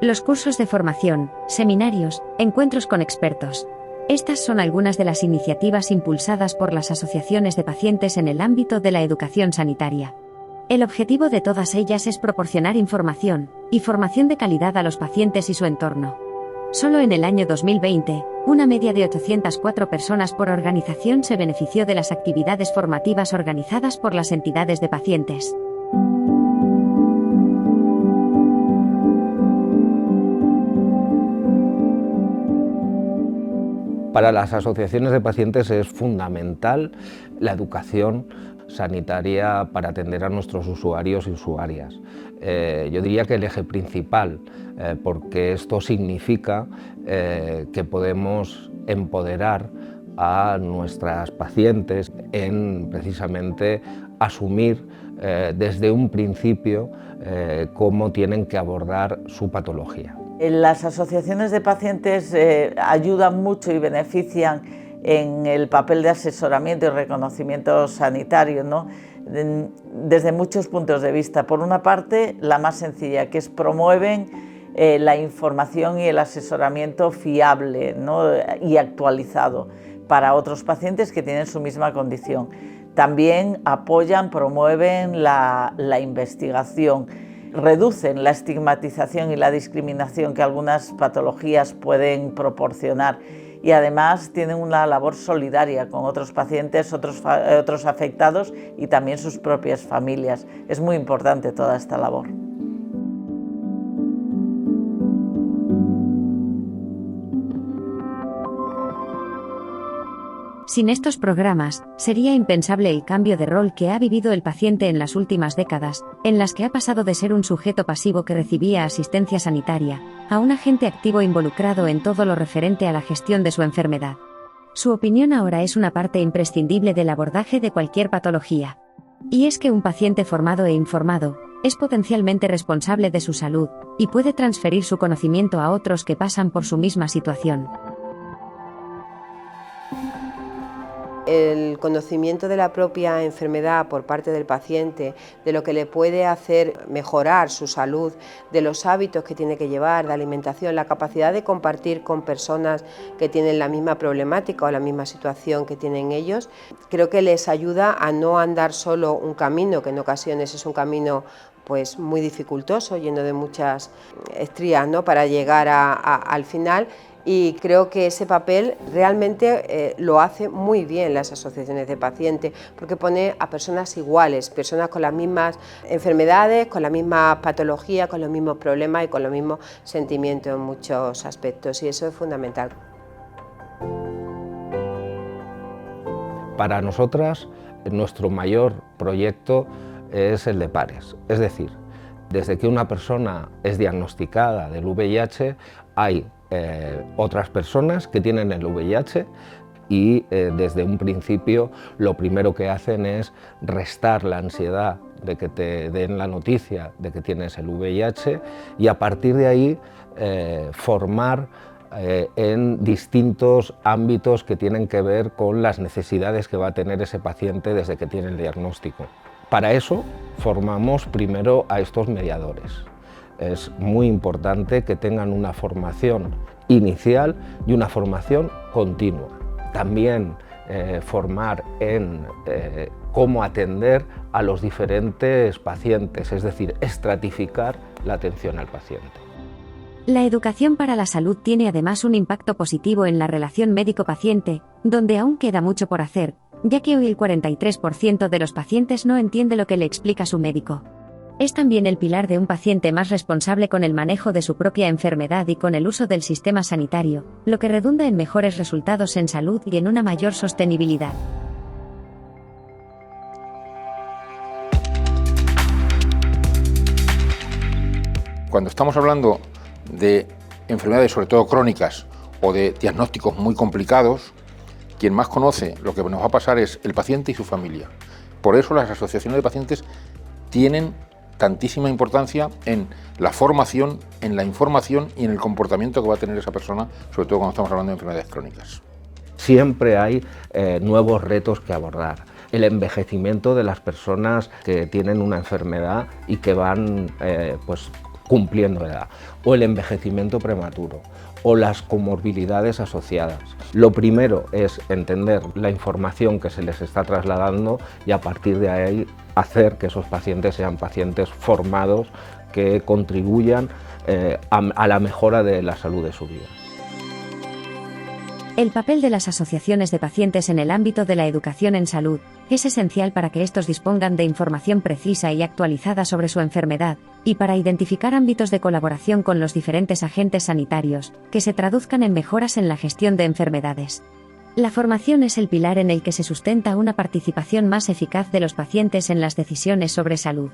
los cursos de formación, seminarios, encuentros con expertos. Estas son algunas de las iniciativas impulsadas por las asociaciones de pacientes en el ámbito de la educación sanitaria. El objetivo de todas ellas es proporcionar información y formación de calidad a los pacientes y su entorno. Solo en el año 2020, una media de 804 personas por organización se benefició de las actividades formativas organizadas por las entidades de pacientes. Para las asociaciones de pacientes es fundamental la educación sanitaria para atender a nuestros usuarios y usuarias. Yo diría que el eje principal, porque esto significa que podemos empoderar a nuestras pacientes en precisamente asumir desde un principio cómo tienen que abordar su patología. Las asociaciones de pacientes ayudan mucho y benefician en el papel de asesoramiento y reconocimiento sanitario, ¿no? Desde muchos puntos de vista. Por una parte, la más sencilla, que es promueven la información y el asesoramiento fiable, ¿no? Y actualizado para otros pacientes que tienen su misma condición. También apoyan, promueven la investigación, reducen la estigmatización y la discriminación que algunas patologías pueden proporcionar y además tienen una labor solidaria con otros pacientes, otros afectados y también sus propias familias. Es muy importante toda esta labor. Sin estos programas, sería impensable el cambio de rol que ha vivido el paciente en las últimas décadas, en las que ha pasado de ser un sujeto pasivo que recibía asistencia sanitaria, a un agente activo involucrado en todo lo referente a la gestión de su enfermedad. Su opinión ahora es una parte imprescindible del abordaje de cualquier patología. Y es que un paciente formado e informado es potencialmente responsable de su salud, y puede transferir su conocimiento a otros que pasan por su misma situación. El conocimiento de la propia enfermedad por parte del paciente, de lo que le puede hacer mejorar su salud, de los hábitos que tiene que llevar, de alimentación, la capacidad de compartir con personas que tienen la misma problemática o la misma situación que tienen ellos, creo que les ayuda a no andar solo un camino, que en ocasiones es un camino pues muy dificultoso, lleno de muchas estrías, ¿no?, para llegar al final. Y creo que ese papel realmente lo hace muy bien las asociaciones de pacientes, porque pone a personas iguales, personas con las mismas enfermedades, con la misma patología, con los mismos problemas y con los mismos sentimientos en muchos aspectos, y eso es fundamental. Para nosotras, nuestro mayor proyecto es el de pares, es decir, desde que una persona es diagnosticada del VIH, hay otras personas que tienen el VIH y desde un principio lo primero que hacen es restar la ansiedad de que te den la noticia de que tienes el VIH y a partir de ahí formar en distintos ámbitos que tienen que ver con las necesidades que va a tener ese paciente desde que tiene el diagnóstico. Para eso formamos primero a estos mediadores. Es muy importante que tengan una formación inicial y una formación continua. También formar en cómo atender a los diferentes pacientes, es decir, estratificar la atención al paciente. La educación para la salud tiene además un impacto positivo en la relación médico-paciente, donde aún queda mucho por hacer, ya que hoy el 43% de los pacientes no entiende lo que le explica su médico. Es también el pilar de un paciente más responsable con el manejo de su propia enfermedad y con el uso del sistema sanitario, lo que redunda en mejores resultados en salud y en una mayor sostenibilidad. Cuando estamos hablando de enfermedades, sobre todo crónicas, o de diagnósticos muy complicados, quien más conoce lo que nos va a pasar es el paciente y su familia. Por eso las asociaciones de pacientes tienen tantísima importancia en la formación, en la información y en el comportamiento que va a tener esa persona, sobre todo cuando estamos hablando de enfermedades crónicas. Siempre hay nuevos retos que abordar. El envejecimiento de las personas que tienen una enfermedad y que van cumpliendo edad, o el envejecimiento prematuro, o las comorbilidades asociadas. Lo primero es entender la información que se les está trasladando y a partir de ahí hacer que esos pacientes sean pacientes formados que contribuyan a la mejora de la salud de su vida. El papel de las asociaciones de pacientes en el ámbito de la educación en salud es esencial para que estos dispongan de información precisa y actualizada sobre su enfermedad, y para identificar ámbitos de colaboración con los diferentes agentes sanitarios, que se traduzcan en mejoras en la gestión de enfermedades. La formación es el pilar en el que se sustenta una participación más eficaz de los pacientes en las decisiones sobre salud.